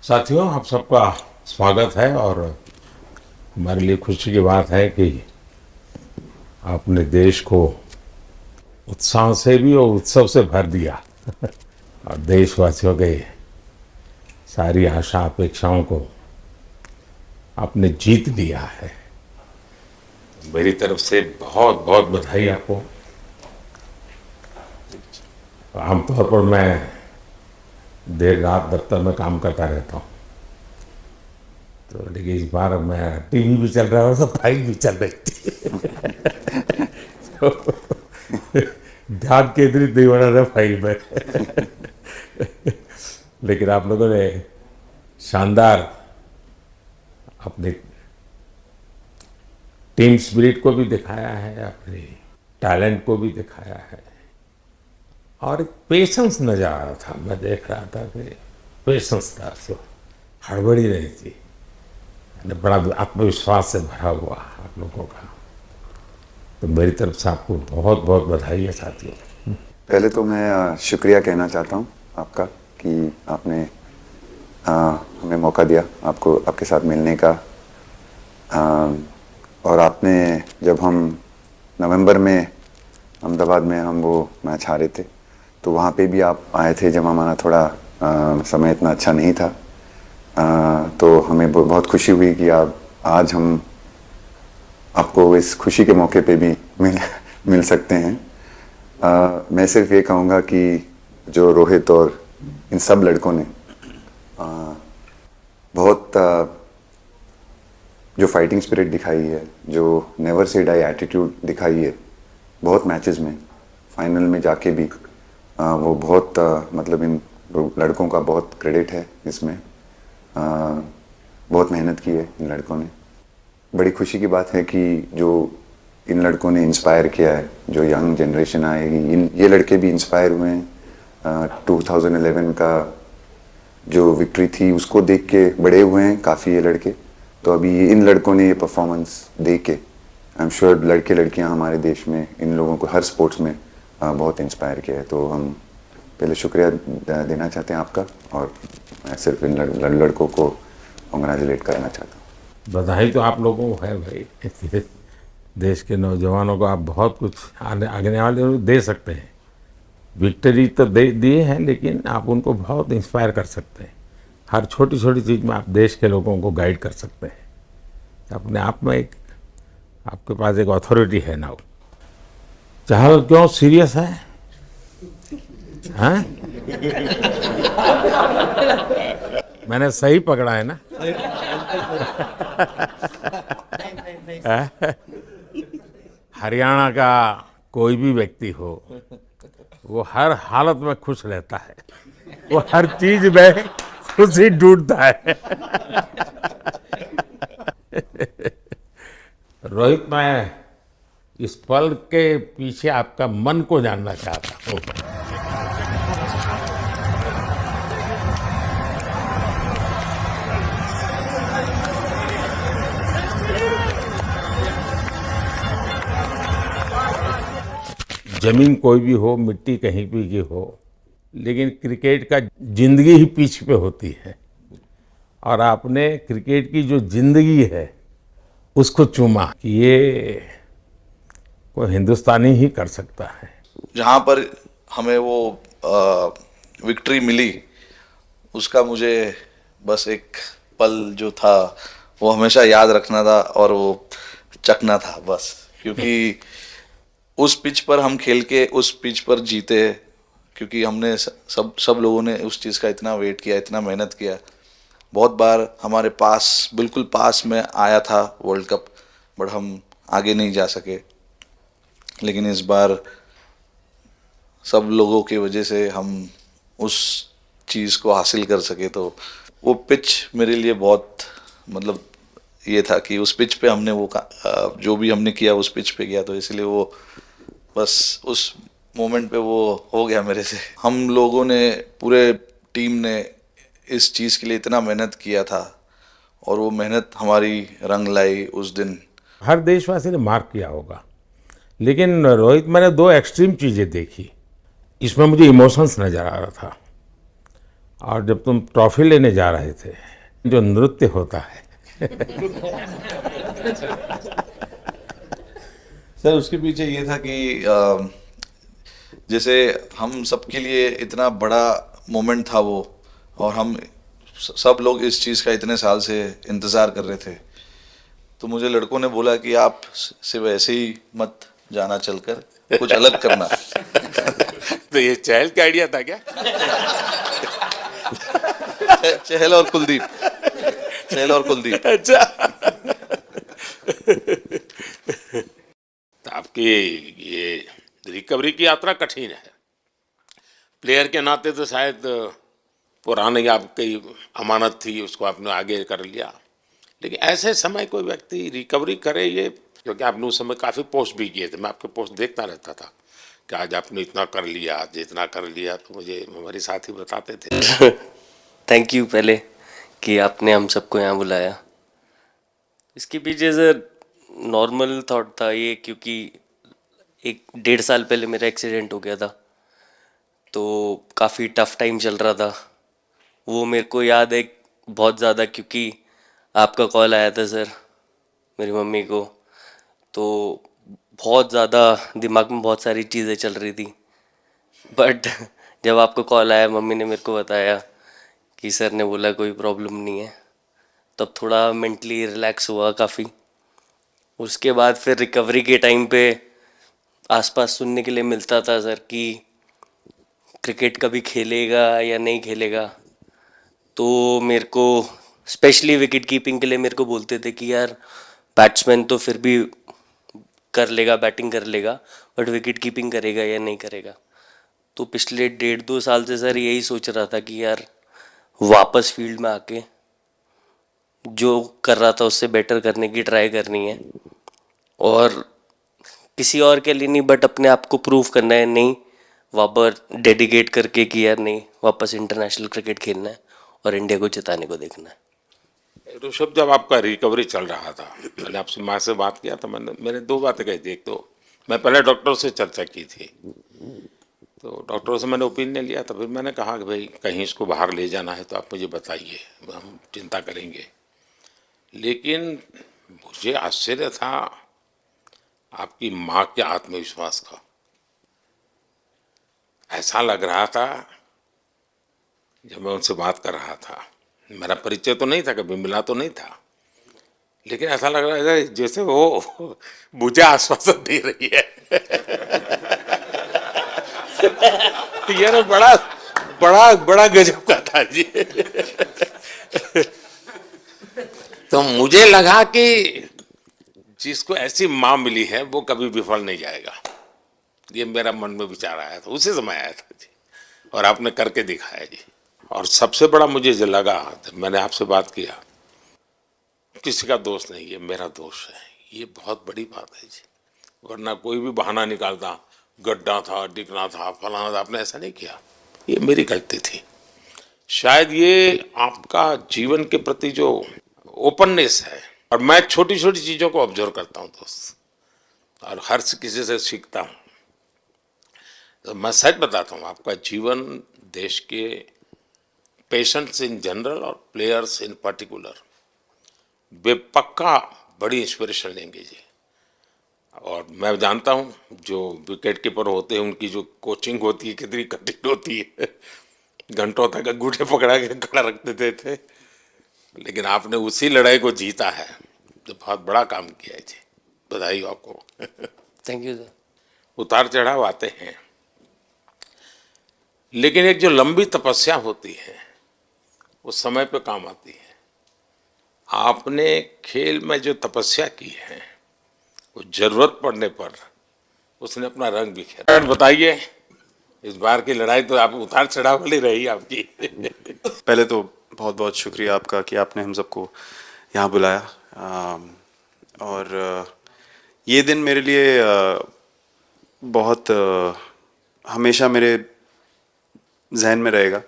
साथियों, आप सबका स्वागत है और हमारे लिए खुशी की बात है कि आपने देश को उत्साह से भी और उत्सव से भर दिया और देशवासियों के सारी आशा अपेक्षाओं को आपने जीत लिया है। मेरी तरफ से बहुत बहुत बधाई आपको। आमतौर पर मैं देर रात दफ्तर में काम करता रहता हूँ, तो लेकिन इस बार मैं टीवी भी चल रहा है और सब फाइल भी चल रही थी तो ध्यान केंद्रित नहीं हो रहा था फाइल में लेकिन आप लोगों ने शानदार अपने टीम स्पिरिट को भी दिखाया है, अपने टैलेंट को भी दिखाया है और एक पेशेंस नजर आ रहा था। मैं देख रहा था कि पेशेंस था, सो हड़बड़ी नहीं थी, बड़ा आत्मविश्वास से भरा हुआ आप लोगों का। तो मेरी तरफ से आपको बहुत बहुत बधाई है साथियों। पहले तो मैं शुक्रिया कहना चाहता हूँ आपका कि आपने हमें मौका दिया आपको आपके साथ मिलने का। और आपने जब हम नवंबर में अहमदाबाद में हम वो मैच हारे थे तो वहाँ पे भी आप आए थे जब हमारा थोड़ा समय इतना अच्छा नहीं था। तो हमें बहुत खुशी हुई कि आप आज हम आपको इस खुशी के मौके पे भी मिल सकते हैं। मैं सिर्फ ये कहूँगा कि जो रोहित और इन सब लड़कों ने बहुत जो फाइटिंग स्पिरिट दिखाई है, जो नेवर से डाई एटीट्यूड दिखाई है बहुत मैचेस में, फाइनल में जाके भी वो बहुत मतलब इन लड़कों का बहुत क्रेडिट है इसमें। बहुत मेहनत की है इन लड़कों ने। बड़ी खुशी की बात है कि जो इन लड़कों ने इंस्पायर किया है, जो यंग जनरेशन आएगी, ये लड़के भी इंस्पायर हुए हैं। 2011 का जो विक्ट्री थी उसको देख के बड़े हुए हैं काफ़ी ये लड़के। तो अभी इन लड़कों ने ये परफॉर्मेंस दे के आई एम श्योर लड़के लड़कियां हमारे देश में इन लोगों को हर स्पोर्ट्स में बहुत इंस्पायर किया है। तो हम पहले शुक्रिया देना चाहते हैं आपका और मैं सिर्फ इन लड़कों को कॉन्ग्रेचुलेट करना चाहता हूँ। बधाई तो आप लोगों को है भाई देश के नौजवानों को आप बहुत कुछ आगे वाले दे सकते हैं। विक्ट्री तो दे दिए हैं लेकिन आप उनको बहुत इंस्पायर कर सकते हैं। हर छोटी छोटी चीज़ में आप देश के लोगों को गाइड कर सकते हैं। अपने आप में एक आपके पास एक अथॉरिटी है ना। चहल क्यों सीरियस है? हाँ? मैंने सही पकड़ा है ना? हरियाणा का कोई भी व्यक्ति हो, वो हर हालत में खुश रहता है, वो हर चीज में खुशी ढूंढता है। रोहित, मैं इस पल के पीछे आपका मन को जानना चाहता हूँ। जमीन कोई भी हो, मिट्टी कहीं भी की हो, लेकिन क्रिकेट का जिंदगी ही पिच पे होती है और आपने क्रिकेट की जो जिंदगी है उसको चुमा कि ये कोई हिंदुस्तानी ही कर सकता है। जहाँ पर हमें वो विक्ट्री मिली उसका मुझे बस एक पल जो था वो हमेशा याद रखना था और वो चखना था बस, क्योंकि उस पिच पर हम खेल के उस पिच पर जीते, क्योंकि हमने सब लोगों ने उस चीज़ का इतना वेट किया, इतना मेहनत किया। बहुत बार हमारे पास बिल्कुल पास में आया था वर्ल्ड कप, बट हम आगे नहीं जा सके। लेकिन इस बार सब लोगों की वजह से हम उस चीज़ को हासिल कर सके। तो वो पिच मेरे लिए बहुत मतलब ये था कि उस पिच पे हमने वो जो भी हमने किया उस पिच पे किया, तो इसलिए वो बस उस मोमेंट पे वो हो गया मेरे से। हम लोगों ने पूरे टीम ने इस चीज़ के लिए इतना मेहनत किया था और वो मेहनत हमारी रंग लाई उस दिन। हर देशवासी ने मार्क किया होगा, लेकिन रोहित, मैंने दो एक्सट्रीम चीज़ें देखी। इसमें मुझे इमोशंस नज़र आ रहा था और जब तुम ट्रॉफी लेने जा रहे थे, जो नृत्य होता है सर उसके पीछे ये था कि जैसे हम सबके लिए इतना बड़ा मोमेंट था वो, और हम सब लोग इस चीज़ का इतने साल से इंतज़ार कर रहे थे, तो मुझे लड़कों ने बोला कि आप सिर्फ ऐसे ही मत जाना, चलकर कुछ अलग करना। तो ये चहल का आइडिया था क्या? चहल और कुलदीप, चहल और कुलदीप। अच्छा। तो आपकी ये रिकवरी की यात्रा कठिन है। प्लेयर के नाते तो शायद पुरानी आपकी अमानत थी, उसको आपने आगे कर लिया, लेकिन ऐसे समय कोई व्यक्ति रिकवरी करे, ये क्योंकि आपने उस समय काफ़ी पोस्ट भी किए थे, मैं आपके पोस्ट देखता रहता था कि आज आपने इतना कर लिया, आज इतना कर लिया, तो मुझे हमारे साथी बताते थे। थैंक यू पहले कि आपने हम सबको यहाँ बुलाया। इसके पीछे सर नॉर्मल थॉट था ये, क्योंकि 1-1.5 साल पहले मेरा एक्सीडेंट हो गया था, तो काफ़ी टफ टाइम चल रहा था। वो मेरे को याद है बहुत ज़्यादा, क्योंकि आपका कॉल आया था सर मेरी मम्मी को, तो बहुत ज़्यादा दिमाग में बहुत सारी चीज़ें चल रही थी। बट जब आपका कॉल आया, मम्मी ने मेरे को बताया कि सर ने बोला कोई प्रॉब्लम नहीं है, तब थोड़ा मेंटली रिलैक्स हुआ काफ़ी। उसके बाद फिर रिकवरी के टाइम पे आसपास सुनने के लिए मिलता था सर कि क्रिकेट कभी खेलेगा या नहीं खेलेगा, तो मेरे को स्पेशली विकेट कीपिंग के लिए मेरे को बोलते थे कि यार बैट्समैन तो फिर भी कर लेगा, बैटिंग कर लेगा, बट विकेट कीपिंग करेगा या नहीं करेगा। तो पिछले 1.5-2 साल से सर यही सोच रहा था कि यार वापस फील्ड में आके जो कर रहा था उससे बेटर करने की ट्राई करनी है, और किसी और के लिए नहीं बट अपने आप को प्रूव करना है, नहीं वापस डेडिकेट करके कि यार नहीं, वापस इंटरनेशनल क्रिकेट खेलना है और इंडिया को जिताने को देखना है। ऋषभ, जब आपका रिकवरी चल रहा था, मैंने आपसे माँ से बात किया था, मैंने दो बातें कही थी। एक तो मैं पहले डॉक्टर से चर्चा की थी, तो डॉक्टरों से मैंने ओपिनियन लिया था, फिर मैंने कहा कि भाई कहीं इसको बाहर ले जाना है तो आप मुझे बताइए, हम चिंता करेंगे। लेकिन मुझे आश्चर्य था आपकी माँ के आत्मविश्वास का। ऐसा लग रहा था जब मैं उनसे बात कर रहा था, मेरा परिचय तो नहीं था, कभी मिला तो नहीं था, लेकिन ऐसा लग रहा है जैसे वो मुझे आश्वासन दे रही है। यार बड़ा बड़ा बड़ा गजब का था जी। तो मुझे लगा कि जिसको ऐसी माँ मिली है वो कभी विफल नहीं जाएगा, ये मेरा मन में विचार आया था, उसी समय आया था जी, और आपने करके दिखाया जी। और सबसे बड़ा मुझे जो लगा, मैंने आपसे बात किया, किसी का दोष नहीं, ये मेरा दोष है, ये बहुत बड़ी बात है जी। वरना कोई भी बहाना निकालता, गड्ढा था, डिगना था, फलाना था, आपने ऐसा नहीं किया, ये मेरी गलती थी। शायद ये आपका जीवन के प्रति जो ओपननेस है, और मैं छोटी छोटी चीज़ों को ऑब्जर्व करता हूँ दोस्त, और हर किसी से सीखता हूँ। तो मैं सच बताता हूँ, आपका जीवन देश के पेशेंट्स इन जनरल और प्लेयर्स इन पर्टिकुलर वे पक्का बड़ी इंस्पिरेशन लेंगे जी। और मैं जानता हूँ जो विकेट कीपर होते हैं उनकी जो कोचिंग होती है कितनी कठिन होती है, घंटों तक अंगूठे पकड़ा के खड़ा रख देते थे, लेकिन आपने उसी लड़ाई को जीता है, तो बहुत बड़ा काम किया है जी, बधाई हो आपको। Thank you sir. उतार चढ़ाव आते हैं, लेकिन एक जो लंबी तपस्या होती है वो समय पे काम आती है। आपने खेल में जो तपस्या की है वो जरूरत पड़ने पर उसने अपना रंग बिखेरा। बताइए, इस बार की लड़ाई तो आप उतार चढ़ाव वाली रही आपकी। पहले तो बहुत बहुत शुक्रिया आपका कि आपने हम सबको यहाँ बुलाया, और ये दिन मेरे लिए बहुत हमेशा मेरे जहन में रहेगा,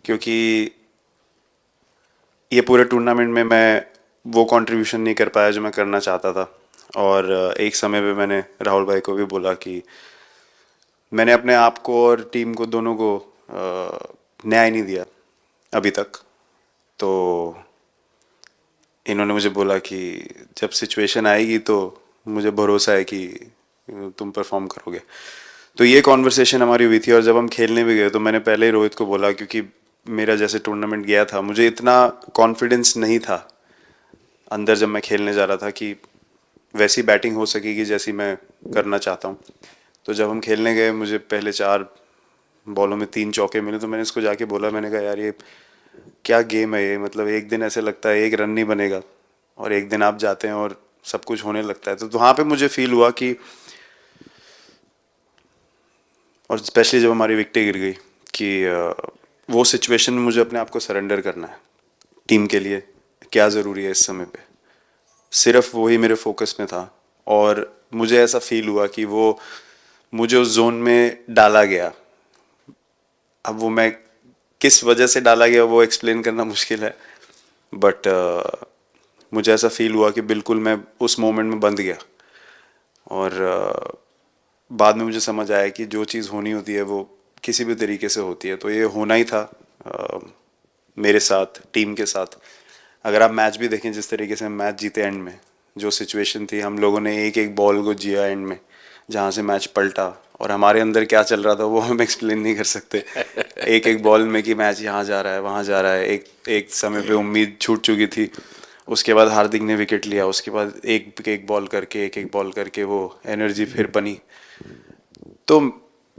क्योंकि ये पूरे टूर्नामेंट में मैं वो कंट्रीब्यूशन नहीं कर पाया जो मैं करना चाहता था। और एक समय पे मैंने राहुल भाई को भी बोला कि मैंने अपने आप को और टीम को दोनों को न्याय नहीं दिया, अभी तक। तो इन्होंने मुझे बोला कि जब सिचुएशन आएगी तो मुझे भरोसा है कि तुम परफॉर्म करोगे। तो ये कॉन्वर्सेशन हमारी हुई थी। और जब हम खेलने भी गए तो मैंने पहले ही रोहित को बोला, क्योंकि मेरा जैसे टूर्नामेंट गया था मुझे इतना कॉन्फिडेंस नहीं था अंदर जब मैं खेलने जा रहा था कि वैसी बैटिंग हो सकेगी जैसी मैं करना चाहता हूँ। तो जब हम खेलने गए मुझे पहले 4 बॉलों में 3 चौके मिले। तो मैंने इसको जाके बोला, मैंने कहा यार ये क्या गेम है ये, मतलब एक दिन ऐसे लगता है एक रन नहीं बनेगा और एक दिन आप जाते हैं और सब कुछ होने लगता है। तो वहाँ पे मुझे फील हुआ कि, और स्पेशली जब हमारी विकेटें गिर गई, कि वो सिचुएशन में मुझे अपने आप को सरेंडर करना है। टीम के लिए क्या ज़रूरी है इस समय पे, सिर्फ वही मेरे फोकस में था। और मुझे ऐसा फील हुआ कि वो मुझे उस जोन में डाला गया। अब वो मैं किस वजह से डाला गया वो एक्सप्लेन करना मुश्किल है, बट मुझे ऐसा फील हुआ कि बिल्कुल मैं उस मोमेंट में बंध गया। और बाद में मुझे समझ आया कि जो चीज़ होनी होती है वो किसी भी तरीके से होती है। तो ये होना ही था मेरे साथ, टीम के साथ। अगर आप मैच भी देखें जिस तरीके से हम मैच जीते एंड में, जो सिचुएशन थी, हम लोगों ने एक एक बॉल को जिया एंड में, जहाँ से मैच पलटा। और हमारे अंदर क्या चल रहा था वो हम एक्सप्लेन नहीं कर सकते। एक एक बॉल में कि मैच यहाँ जा रहा है वहाँ जा रहा है। एक समय पे उम्मीद छूट चुकी थी। उसके बाद हार्दिक ने विकेट लिया, उसके बाद एक एक बॉल करके वो एनर्जी फिर बनी। तो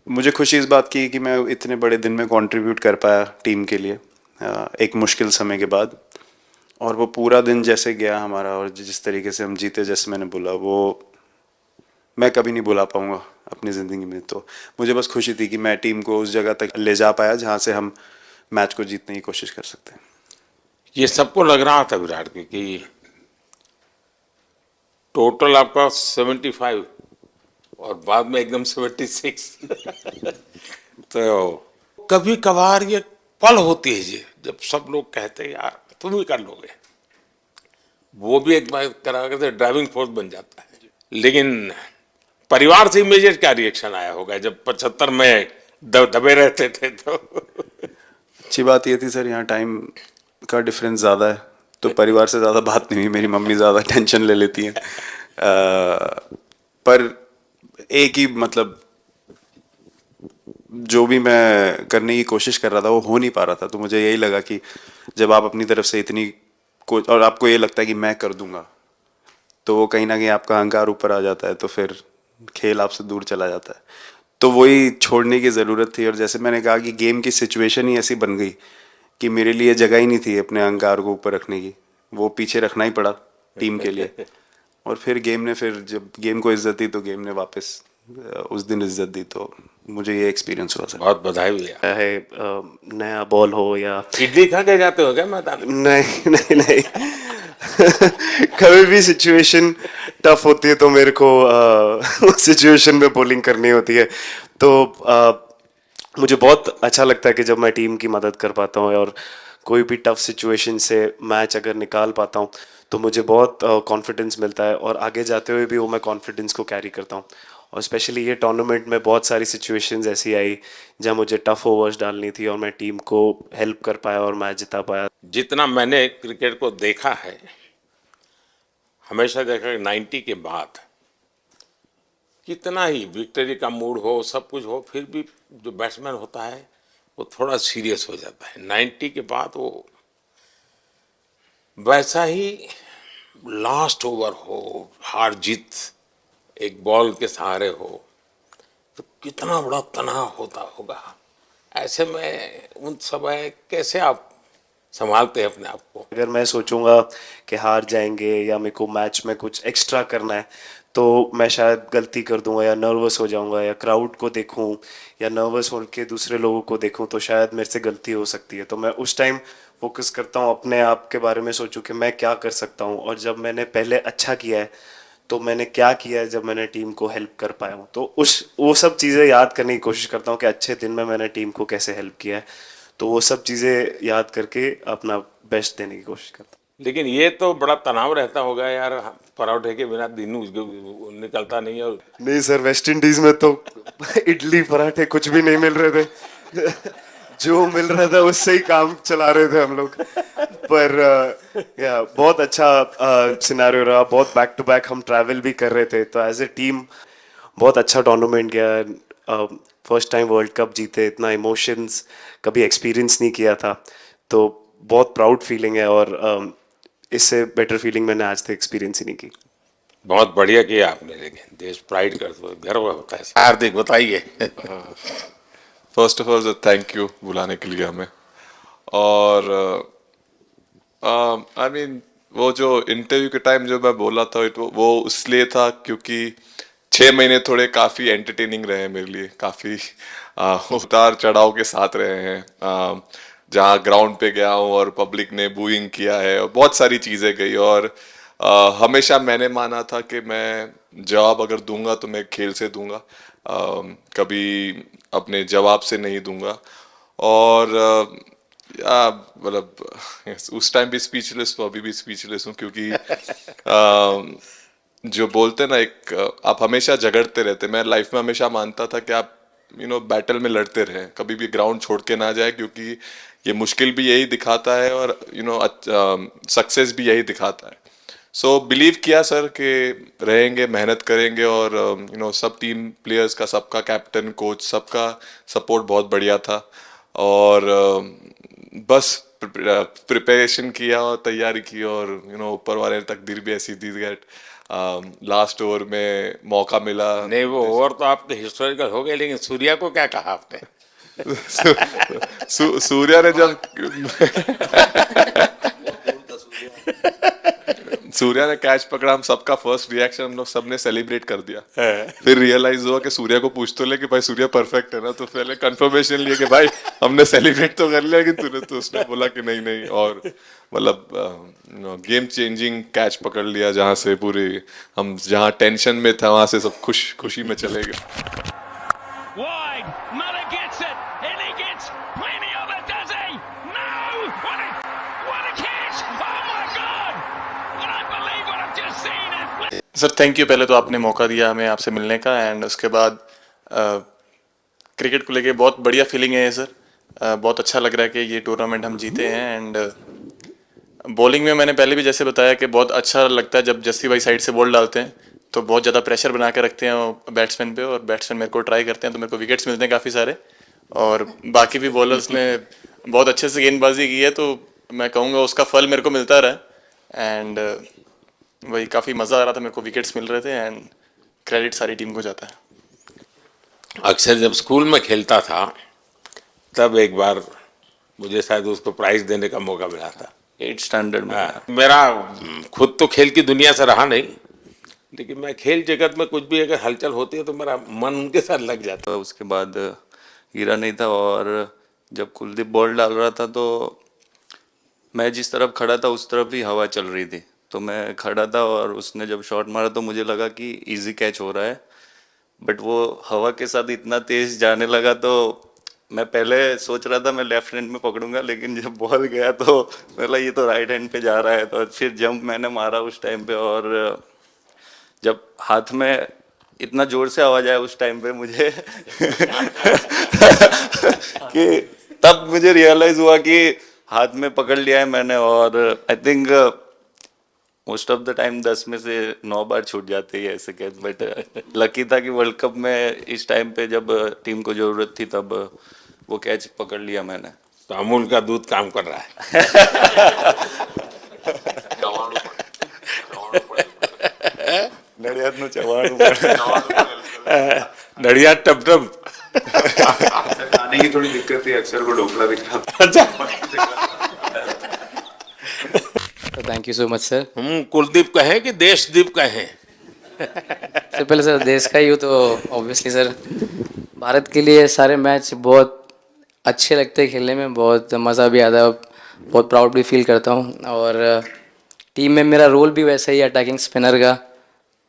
मुझे खुशी इस बात की कि मैं इतने बड़े दिन में कंट्रीब्यूट कर पाया टीम के लिए एक मुश्किल समय के बाद। और वो पूरा दिन जैसे गया हमारा और जिस तरीके से हम जीते, जैसे मैंने बोला, वो मैं कभी नहीं भुला पाऊंगा अपनी ज़िंदगी में। तो मुझे बस खुशी थी कि मैं टीम को उस जगह तक ले जा पाया जहाँ से हम मैच को जीतने की कोशिश कर सकते हैं। ये सबको लग रहा था विराट की कि टोटल आपका 75 और बाद में एकदम 76। तो कभी कभार ये पल होती है जी जब सब लोग कहते हैं यार तुम ही कर लोगे, वो भी एक बार करा के ड्राइविंग फोर्स बन जाता है। लेकिन परिवार से इमीडिएट क्या रिएक्शन आया होगा जब 75 में दबे रहते थे? तो अच्छी बात ये थी सर, यहाँ टाइम का डिफरेंस ज़्यादा है तो परिवार से ज़्यादा बात नहीं हुई। मेरी मम्मी ज़्यादा टेंशन ले लेती हैं। पर एक ही, मतलब जो भी मैं करने की कोशिश कर रहा था वो हो नहीं पा रहा था। तो मुझे यही लगा कि जब आप अपनी तरफ से इतनी और आपको ये लगता है कि मैं कर दूंगा, तो वो कहीं ना कहीं आपका अहंकार ऊपर आ जाता है, तो फिर खेल आपसे दूर चला जाता है। तो वही छोड़ने की ज़रूरत थी। और जैसे मैंने कहा कि गेम की सिचुएशन ही ऐसी बन गई कि मेरे लिए जगह ही नहीं थी अपने अहंकार को ऊपर रखने की, वो पीछे रखना ही पड़ा टीम के लिए। और फिर गेम ने, फिर जब गेम को इज्जत दी तो गेम ने वापस उस दिन इज्जत दी। तो मुझे ये एक्सपीरियंस हुआ सर। बहुत बधाई भैया। चाहे नया बॉल हो या इडली खा के जाते हो क्या मैदान में? नहीं नहीं नहीं। कभी भी सिचुएशन टफ होती है तो मेरे को उस सिचुएशन में बॉलिंग करनी होती है। तो मुझे बहुत अच्छा लगता है कि जब मैं टीम की मदद कर पाता हूँ और कोई भी टफ सिचुएशन से मैच अगर निकाल पाता हूँ तो मुझे बहुत कॉन्फिडेंस मिलता है और आगे जाते हुए भी वो मैं कॉन्फिडेंस को कैरी करता हूँ। और स्पेशली ये टूर्नामेंट में बहुत सारी सिचुएशंस ऐसी आई जहाँ मुझे टफ ओवर्स डालनी थी और मैं टीम को हेल्प कर पाया और मैच जिता पाया। जितना मैंने क्रिकेट को देखा है, हमेशा देखा कि 90 के बाद कितना ही विक्ट्री का मूड हो, सब कुछ हो, फिर भी जो बैट्समैन होता है वो थोड़ा सीरियस हो जाता है। 90 के बाद वो वैसा ही लास्ट ओवर हो, हार जीत एक बॉल के सहारे हो, तो कितना बड़ा तनाव होता होगा। ऐसे में उन समय कैसे आप संभालते हैं अपने आप को? अगर मैं सोचूंगा कि हार जाएंगे या मेरे को मैच में कुछ एक्स्ट्रा करना है तो मैं शायद गलती कर दूंगा या नर्वस हो जाऊंगा या क्राउड को देखूं या नर्वस होकर दूसरे लोगों को देखूं तो शायद मेरे से गलती हो सकती है। तो मैं उस टाइम फोकस करता हूं अपने आप के बारे में, सोचूं कि मैं क्या कर सकता हूं और जब मैंने पहले अच्छा किया है तो मैंने क्या किया है जब मैंने टीम को हेल्प कर पाया हूँ। तो वो सब चीज़ें याद करने की कोशिश करता हूँ कि अच्छे दिन में मैंने टीम को कैसे हेल्प किया है। तो वो सब चीज़ें याद करके अपना बेस्ट देने की कोशिश करता हूँ। लेकिन ये तो बड़ा तनाव रहता होगा यार, पराठे के बिना दिन निकलता नहीं। और नहीं सर, वेस्ट इंडीज में तो इडली पराठे कुछ भी नहीं मिल रहे थे। जो मिल रहा था उससे ही काम चला रहे थे हम लोग। पर या बहुत अच्छा सिनेरियो रहा, बहुत बैक टू बैक हम ट्रैवल भी कर रहे थे, तो एज ए टीम बहुत अच्छा टूर्नामेंट गया। फर्स्ट टाइम वर्ल्ड कप जीते, इतना इमोशंस कभी एक्सपीरियंस नहीं किया था, तो बहुत प्राउड फीलिंग है, और इससे बेटर फीलिंग मैंने आज तक एक्सपीरियंस ही नहीं की। बहुत बढ़िया किया आपने, लेकिन देश प्राइड कर गर्व होता है। हार्दिक बताइए। First of all thank you बुलाने के लिए हमें। और आई मीन वो जो इंटरव्यू के टाइम जो मैं बोला था वो इसलिए था क्योंकि 6 महीने थोड़े काफ़ी एंटरटेनिंग रहे हैं मेरे लिए, काफ़ी उतार चढ़ाव के साथ रहे हैं। जहाँ ग्राउंड पे गया हूँ और पब्लिक ने बूइंग किया है और बहुत सारी चीज़ें गई, और हमेशा मैंने माना था कि मैं जवाब अगर दूंगा तो मैं खेल से दूंगा, कभी अपने जवाब से नहीं दूंगा। और मतलब उस टाइम भी स्पीचलेस हूँ, अभी भी स्पीचलेस हूँ, क्योंकि जो बोलते हैं ना, एक आप हमेशा झगड़ते रहते। मैं लाइफ में हमेशा मानता था कि आप बैटल में लड़ते रहें, कभी भी ग्राउंड छोड़ के ना जाए, क्योंकि ये मुश्किल भी यही दिखाता है और सक्सेस भी यही दिखाता है। सो बिलीव किया सर कि रहेंगे, मेहनत करेंगे, और सब टीम प्लेयर्स का, सबका कैप्टन कोच सबका सपोर्ट बहुत बढ़िया था, और बस प्रिपरेशन किया और तैयारी की, और ऊपर वाले ने तकदीर भी ऐसी दी दैट लास्ट ओवर में मौका मिला। नहीं, वो ओवर तो आपके हिस्टोरिकल हो गए, लेकिन सूर्या को क्या कहा आपने? सूर्या ने जब सूर्या ने कैच पकड़ा, हम सबका फर्स्ट रिएक्शन, हम लोग सबने सेलिब्रेट कर दिया। फिर रियलाइज हुआ कि सूर्या को पूछ तो ले कि भाई सूर्या परफेक्ट है ना, तो पहले कंफर्मेशन लिए कि भाई हमने सेलिब्रेट तो कर लिया, कि तूने, तो उसने बोला कि नहीं नहीं, और मतलब गेम चेंजिंग कैच पकड़ लिया, जहाँ से पूरी हम जहाँ टेंशन में था वहां से सब खुशी में चले गए। Wide, Muller gets it, and he gets plenty of it, does he? No! What a catch! Oh my God! I don't believe what I've just seen. Sir thank you, पहले तो आपने मौका दिया हमें आपसे मिलने का, एंड उसके बाद क्रिकेट को लेके बहुत बढ़िया फीलिंग है सर। बहुत अच्छा लग रहा है कि ये टूर्नामेंट हम जीते हैं, एंड बॉलिंग में मैंने पहले भी जैसे बताया कि बहुत अच्छा लगता है जब जस्सी भाई साइड से बॉल डालते हैं, तो बहुत ज़्यादा प्रेशर बना के रखते हैं बैट्समैन पे, और बैट्समैन मेरे को ट्राई करते हैं, तो मेरे को विकेट्स मिलते हैं काफ़ी सारे, और बाकी भी बॉलर्स ने बहुत अच्छे से गेंदबाजी की है, तो मैं कहूँगा उसका फल मेरे को मिलता रहा, एंड वही काफ़ी मज़ा आ रहा था, मेरे को विकेट्स मिल रहे थे, एंड क्रेडिट सारी टीम को जाता है। अक्सर जब स्कूल में खेलता था तब एक बार मुझे शायद उसको प्राइज देने का मौका मिला था 8th स्टैंडर्ड में। मेरा खुद तो खेल की दुनिया से रहा नहीं, लेकिन मैं खेल जगत में कुछ भी अगर हलचल होती है तो मेरा मन उनके साथ लग जाता तो उसके बाद गिरा नहीं था, और जब कुलदीप बॉल डाल रहा था तो मैं जिस तरफ खड़ा था उस तरफ ही हवा चल रही थी, तो मैं खड़ा था, और उसने जब शॉट मारा तो मुझे लगा कि इजी कैच हो रहा है, बट वो हवा के साथ इतना तेज जाने लगा, तो मैं पहले सोच रहा था मैं लेफ्ट हैंड में पकड़ूंगा, लेकिन जब बॉल गया तो बोला ये तो राइट हैंड पे जा रहा है, तो फिर जंप मैंने मारा उस टाइम पे, और जब हाथ में इतना जोर से आवाज आया उस टाइम पे मुझे कि तब मुझे रियलाइज हुआ कि हाथ में पकड़ लिया है मैंने, और I think most of the time 10 में से 9 बार छूट जाते हैं ऐसे कैच, बट लकी था कि वर्ल्ड कप में इस टाइम पे जब टीम को जरूरत थी तब वो कैच पकड़ लिया मैंने। तो अमूल का दूध काम कर रहा है। नड़ियाद नु चवाणु नड़िया टप टप। खाने की थोड़ी दिक्कत है, अक्सर को ढोकला भी thank you so much sir. Kuldeep कहें कि देशदीप कहें? सबसे पहले सर देश का ही हो तो ऑब्वियसली सर भारत के लिए सारे मैच बहुत अच्छे लगते हैं खेलने में, बहुत मज़ा भी आता है, बहुत प्राउड भी फील करता हूँ, और टीम में मेरा रोल भी वैसा ही है अटैकिंग स्पिनर का,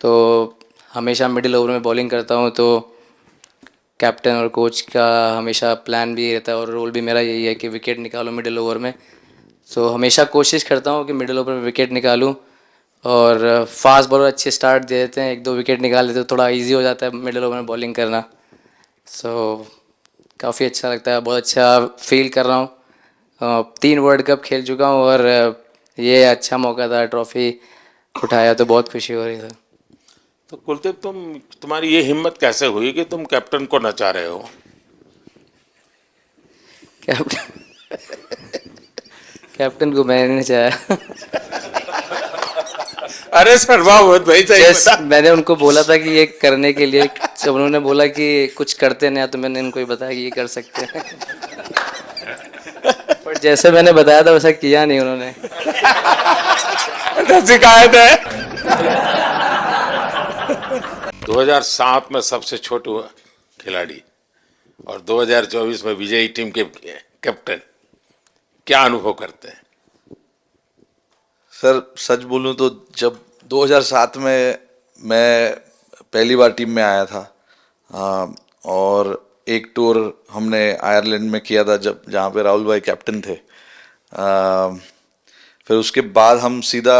तो हमेशा मिडिल ओवर में बॉलिंग करता हूँ, तो कैप्टन और कोच का हमेशा प्लान भी रहता है और रोल भी मेरा यही है कि विकेट निकालो मिडिल ओवर में। सो हमेशा कोशिश करता हूँ कि मिडिल ओवर में विकेट निकालूँ, और फास्ट बॉलर अच्छे स्टार्ट दे देते हैं, 1-2 विकेट निकाल देते तो थोड़ा इजी हो जाता है मिडिल ओवर में बॉलिंग करना। सो काफ़ी अच्छा लगता है, बहुत अच्छा फील कर रहा हूँ। 3 वर्ल्ड कप खेल चुका हूँ और ये अच्छा मौका था, ट्रॉफी उठाया तो बहुत खुशी हो रही है सर। तो कुलदीप, तुम्हारी ये हिम्मत कैसे हुई कि तुम कैप्टन को नचा रहे हो? कैप्टन कैप्टन को मैंने नहीं चाहा। अरे सर वाह, भाई सही जस्ट बता। मैंने उनको बोला था कि ये करने के लिए, जब उन्होंने बोला कि कुछ करते नहीं तो मैंने इनको ही बताया कि ये कर सकते हैं। पर जैसे मैंने बताया था वैसा किया नहीं उन्होंने। अच्छा, शिकायत है। 2007 में सबसे छोटे खिलाड़ी और 2024 में विजयी टीम के कैप्टन, क्या अनुभव करते हैं? सर सच बोलूं तो जब 2007 में मैं पहली बार टीम में आया था, और एक टूर हमने आयरलैंड में किया था जब जहाँ पे राहुल भाई कैप्टन थे। फिर उसके बाद हम सीधा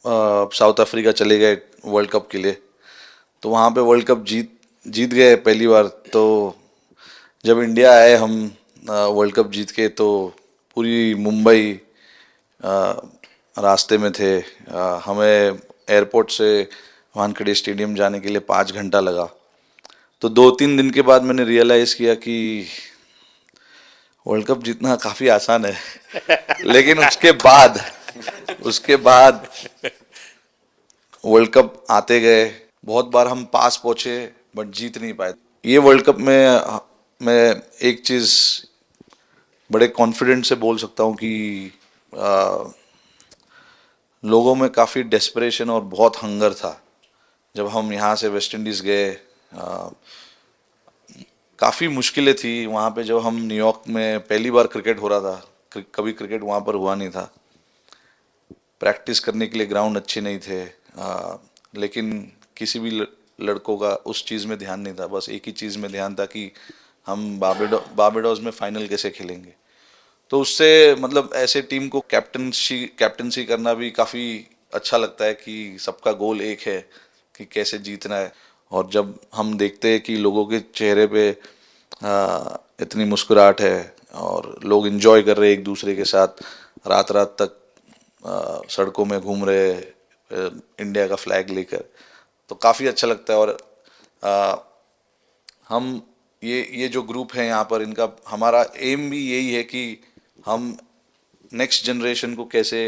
साउथ अफ्रीका चले गए वर्ल्ड कप के लिए। तो वहाँ पे वर्ल्ड कप जीत गए पहली बार। तो जब इंडिया आए हम वर्ल्ड कप जीत के, तो पूरी मुंबई रास्ते में थे। हमें एयरपोर्ट से वानखेड़े स्टेडियम जाने के लिए 5 घंटा लगा। तो 2-3 दिन के बाद मैंने रियलाइज़ किया कि वर्ल्ड कप जीतना काफ़ी आसान है। लेकिन उसके बाद वर्ल्ड कप आते गए, बहुत बार हम पास पहुंचे बट जीत नहीं पाए। ये वर्ल्ड कप में मैं एक चीज़ बड़े कॉन्फिडेंट से बोल सकता हूँ कि लोगों में काफ़ी डेस्परेशन और बहुत हंगर था। जब हम यहाँ से वेस्ट इंडीज़ गए, काफ़ी मुश्किलें थी वहाँ पे। जब हम न्यूयॉर्क में पहली बार क्रिकेट हो रहा था, कभी क्रिकेट वहाँ पर हुआ नहीं था। प्रैक्टिस करने के लिए ग्राउंड अच्छे नहीं थे, लेकिन किसी भी लड़कों का उस चीज़ में ध्यान नहीं था। बस एक ही चीज़ में ध्यान था कि हम बारबाडोस में फाइनल कैसे खेलेंगे। तो उससे मतलब ऐसे टीम को कैप्टनसी करना भी काफ़ी अच्छा लगता है कि सबका गोल एक है कि कैसे जीतना है। और जब हम देखते हैं कि लोगों के चेहरे पे इतनी मुस्कुराहट है और लोग एंजॉय कर रहे हैं एक दूसरे के साथ, रात रात तक सड़कों में घूम रहे इंडिया का फ्लैग लेकर, तो काफ़ी अच्छा लगता है। और हम ये जो ग्रुप है यहाँ पर, इनका हमारा एम भी यही है कि हम नेक्स्ट जनरेशन को कैसे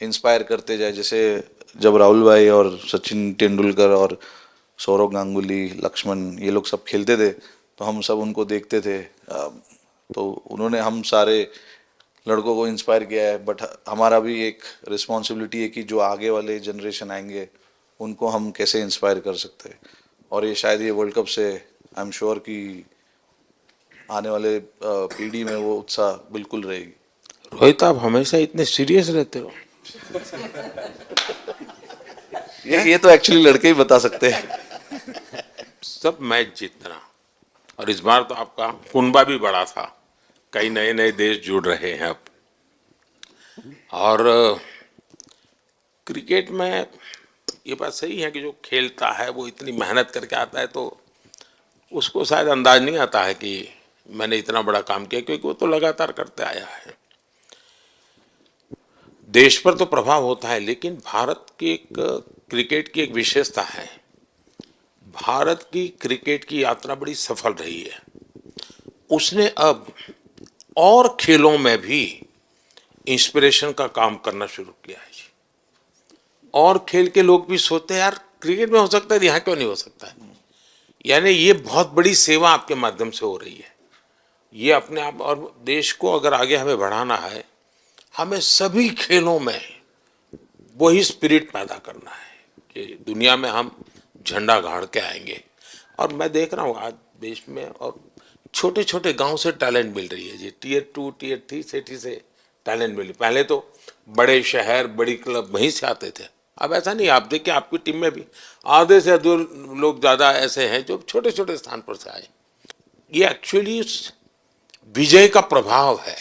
इंस्पायर करते जाए। जैसे जब राहुल भाई और सचिन तेंदुलकर और सौरव गांगुली, लक्ष्मण, ये लोग सब खेलते थे तो हम सब उनको देखते थे। तो उन्होंने हम सारे लड़कों को इंस्पायर किया है। बट हमारा भी एक रिस्पॉन्सिबिलिटी है कि जो आगे वाले जनरेशन आएंगे उनको हम कैसे इंस्पायर कर सकते हैं। और ये शायद ये वर्ल्ड कप से आई एम श्योर कि आने वाले पीढ़ी में वो उत्साह बिल्कुल रहेगी। रोहित, आप हमेशा इतने सीरियस रहते हो। ये तो एक्चुअली लड़के ही बता सकते हैं। सब मैच जीतना, और इस बार तो आपका कुनबा भी बड़ा था, कई नए नए देश जुड़ रहे हैं अब। और क्रिकेट में ये बात सही है कि जो खेलता है वो इतनी मेहनत करके आता है, तो उसको शायद अंदाज नहीं आता है कि मैंने इतना बड़ा काम किया, क्योंकि वो तो लगातार करते आया है। देश पर तो प्रभाव होता है, लेकिन भारत की एक क्रिकेट की एक विशेषता है, भारत की क्रिकेट की यात्रा बड़ी सफल रही है। उसने अब और खेलों में भी इंस्पिरेशन का काम करना शुरू किया है। और खेल के लोग भी सोचते हैं यार क्रिकेट में हो सकता है, यहाँ क्यों नहीं हो सकता है। यानी ये बहुत बड़ी सेवा आपके माध्यम से हो रही है। ये अपने आप, और देश को अगर आगे हमें बढ़ाना है, हमें सभी खेलों में वही स्पिरिट पैदा करना है कि दुनिया में हम झंडा गाड़ के आएंगे। और मैं देख रहा हूँ आज देश में और छोटे छोटे गांव से टैलेंट मिल रही है जी। टियर 2 टियर 3 सिटी से टैलेंट मिली। पहले तो बड़े शहर बड़ी क्लब वहीं से आते थे, अब ऐसा नहीं। आप देखिए आपकी टीम में भी आधे से अधिक लोग ज़्यादा ऐसे हैं जो छोटे छोटे स्थान पर से आए। ये एक्चुअली विजय का प्रभाव है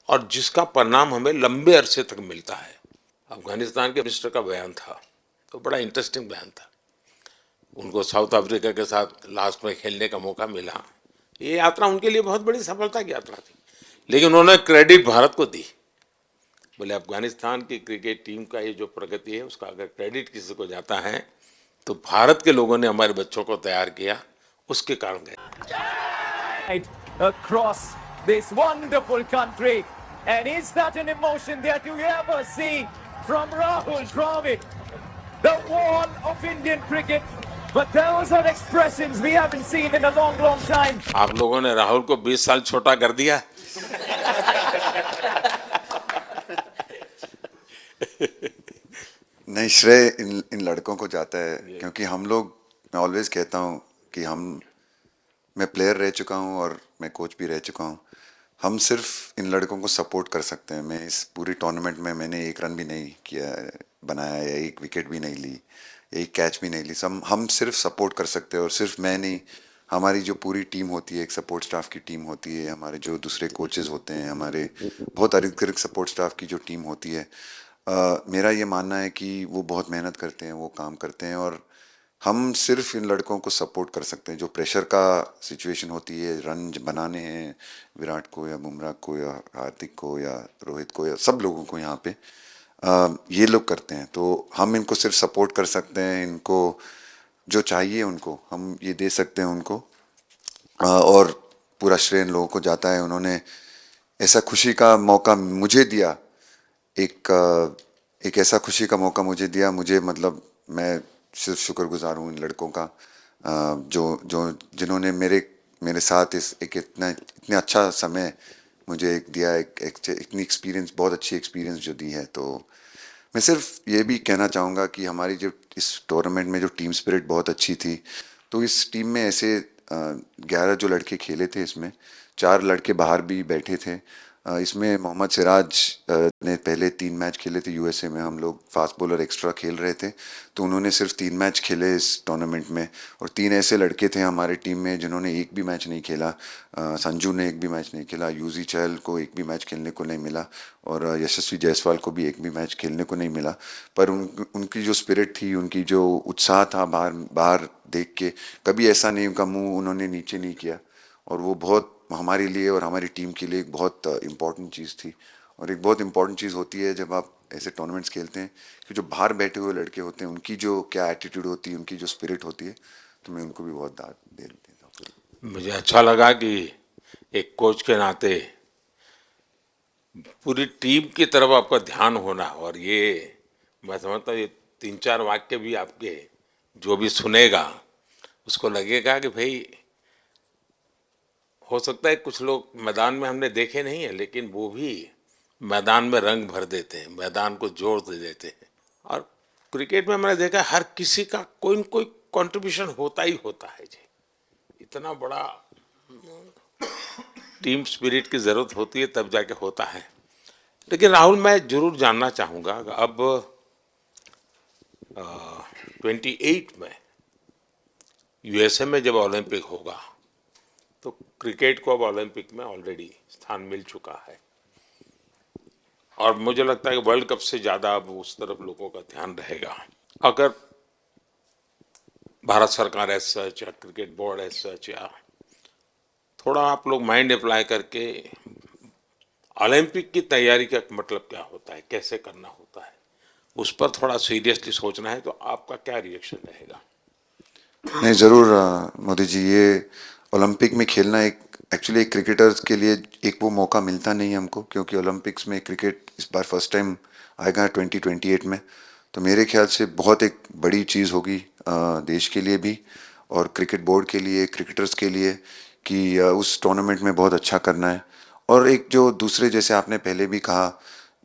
और जिसका परिणाम हमें लंबे अरसे तक मिलता है। अफगानिस्तान के मिनिस्टर का बयान था, तो बड़ा इंटरेस्टिंग बयान था। उनको साउथ अफ्रीका के साथ लास्ट में खेलने का मौका मिला। ये यात्रा उनके लिए बहुत बड़ी सफलता की यात्रा थी, लेकिन उन्होंने क्रेडिट भारत को दी। बोले अफगानिस्तान की क्रिकेट टीम का ये जो प्रगति है उसका अगर क्रेडिट किसी को जाता है तो भारत के लोगों ने हमारे बच्चों को तैयार किया, उसके कारण गए। Across this wonderful country, and is that an emotion that you ever see from Rahul Dravid, the wall of Indian cricket? But those are expressions we haven't seen in a long, long time. आप लोगों ने राहुल को 20 साल छोटा कर दिया। नहीं, श्रेय इन लड़कों को जाता है, क्योंकि हम लोग, मैं ऑलवेज कहता हूँ कि मैं प्लेयर रह चुका हूँ और मैं कोच भी रह चुका हूँ। हम सिर्फ इन लड़कों को सपोर्ट कर सकते हैं। मैं इस पूरी टूर्नामेंट में मैंने एक रन भी नहीं किया, बनाया, या एक विकेट भी नहीं ली, एक कैच भी नहीं ली। हम सिर्फ सपोर्ट कर सकते हैं, और सिर्फ मैं नहीं, हमारी जो पूरी टीम होती है, एक सपोर्ट स्टाफ की टीम होती है, हमारे जो दूसरे कोचेज़ होते हैं, हमारे बहुत अधिक सपोर्ट स्टाफ की जो टीम होती है, मेरा ये मानना है कि वो बहुत मेहनत करते हैं, वो काम करते हैं, और हम सिर्फ इन लड़कों को सपोर्ट कर सकते हैं। जो प्रेशर का सिचुएशन होती है, रन बनाने हैं विराट को या बुमराह को या हार्दिक को या रोहित को या सब लोगों को यहाँ पे ये लोग करते हैं, तो हम इनको सिर्फ सपोर्ट कर सकते हैं। इनको जो चाहिए उनको हम ये दे सकते हैं उनको, और पूरा श्रेय इन लोगों को जाता है। उन्होंने ऐसा खुशी का मौका मुझे दिया, एक ऐसा खुशी का मौका मुझे दिया। मुझे मतलब मैं सिर्फ शुक्रगुजार हूँ इन लड़कों का, जिन्होंने मेरे साथ इतने अच्छा समय मुझे दिया, इतनी एक्सपीरियंस, बहुत अच्छी एक्सपीरियंस जो दी है। तो मैं सिर्फ ये भी कहना चाहूँगा कि हमारी जो इस टूर्नामेंट में जो टीम स्पिरिट बहुत अच्छी थी। तो इस टीम में ऐसे 11 जो लड़के खेले थे, इसमें 4 लड़के बाहर भी बैठे थे। इसमें मोहम्मद सिराज ने पहले 3 मैच खेले थे यूएसए में, हम लोग फास्ट बॉलर एक्स्ट्रा खेल रहे थे, तो उन्होंने सिर्फ 3 मैच खेले इस टूर्नामेंट में। और 3 ऐसे लड़के थे हमारे टीम में जिन्होंने एक भी मैच नहीं खेला। संजू ने एक भी मैच नहीं खेला, यूजी चहल को एक भी मैच खेलने को नहीं मिला, और यशस्वी जायसवाल को भी एक भी मैच खेलने को नहीं मिला। पर उनकी जो स्पिरिट थी, उनकी जो उत्साह था बाहर देख के, कभी ऐसा नहीं, उनका मुँह उन्होंने नीचे नहीं किया, और वो बहुत हमारे लिए और हमारी टीम के लिए एक बहुत इम्पॉर्टेंट चीज़ थी। और एक बहुत इम्पॉर्टेंट चीज़ होती है जब आप ऐसे टूर्नामेंट्स खेलते हैं कि जो बाहर बैठे हुए लड़के होते हैं, उनकी जो क्या एटीट्यूड होती है, उनकी जो स्पिरिट होती है, तो मैं उनको भी बहुत दाद दे देता हूँ। मुझे अच्छा लगा कि एक कोच के नाते पूरी टीम की तरफ आपका ध्यान होना, और ये मैं समझता हूँ ये 3-4 वाक्य भी आपके जो भी सुनेगा उसको लगेगा कि भाई हो सकता है कुछ लोग मैदान में हमने देखे नहीं है, लेकिन वो भी मैदान में रंग भर देते हैं, मैदान को जोर दे देते हैं। और क्रिकेट में मैंने देखा हर किसी का कोई न कोई कंट्रीब्यूशन होता ही होता है जी। इतना बड़ा टीम स्पिरिट की ज़रूरत होती है तब जाके होता है। लेकिन राहुल, मैं जरूर जानना चाहूँगा, अब 28 में यूएसए में जब ओलंपिक होगा तो क्रिकेट को अब ओलंपिक में ऑलरेडी स्थान मिल चुका है, और मुझे लगता है कि वर्ल्ड कप से ज़्यादा अब उस तरफ लोगों का ध्यान रहेगा। अगर भारत सरकार एज सच या क्रिकेट बोर्ड एज सच, या थोड़ा आप लोग माइंड अप्लाई करके ओलंपिक की तैयारी का मतलब क्या होता है, कैसे करना होता है, उस पर थोड़ा सीरियसली सोचना है, तो आपका क्या रिएक्शन रहेगा? नहीं, ज़रूर मोदी जी, ये ओलंपिक में खेलना एक्चुअली एक क्रिकेटर्स के लिए एक वो मौका मिलता नहीं है हमको, क्योंकि ओलंपिक्स में क्रिकेट इस बार फर्स्ट टाइम आएगा 2028 में। तो मेरे ख्याल से बहुत एक बड़ी चीज़ होगी देश के लिए भी, और क्रिकेट बोर्ड के लिए, क्रिकेटर्स के लिए, कि उस टूर्नामेंट में बहुत अच्छा करना है। और एक जो दूसरे, जैसे आपने पहले भी कहा,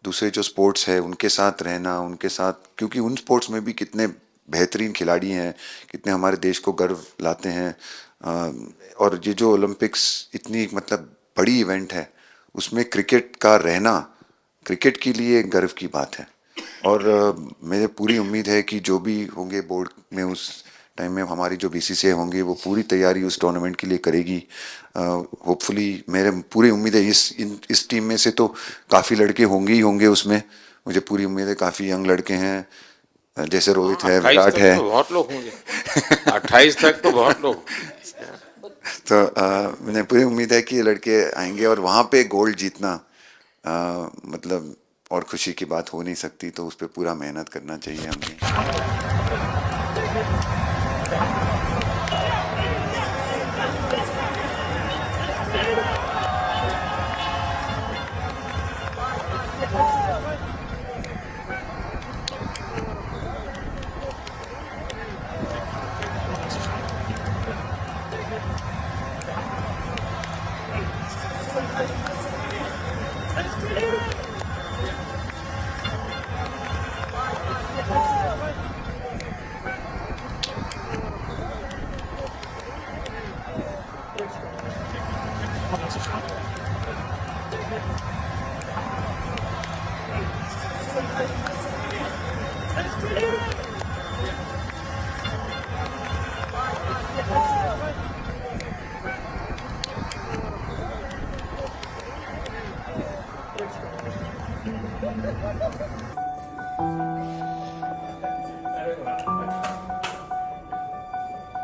दूसरे जो स्पोर्ट्स है उनके साथ रहना, उनके साथ, क्योंकि उन स्पोर्ट्स में भी कितने बेहतरीन खिलाड़ी हैं, कितने हमारे देश को गर्व लाते हैं। और ये जो ओलंपिक्स इतनी मतलब बड़ी इवेंट है, उसमें क्रिकेट का रहना क्रिकेट के लिए गर्व की बात है। और मुझे पूरी उम्मीद है कि जो भी होंगे बोर्ड में उस टाइम में, हमारी जो बीसीसीआई होंगे, वो पूरी तैयारी उस टूर्नामेंट के लिए करेगी। होपफुली मेरे पूरी उम्मीद है इस टीम में से तो काफ़ी लड़के होंगे ही होंगे उसमें, मुझे पूरी उम्मीद है। काफ़ी यंग लड़के हैं, जैसे रोहित है, 28 विराट तक है। तो बहुत लोग होंगे 28 तक तो बहुत लोग। तो मुझे पूरी उम्मीद है कि ये लड़के आएंगे और वहाँ पे गोल्ड जीतना मतलब और खुशी की बात हो नहीं सकती, तो उस पर पूरा मेहनत करना चाहिए हमें।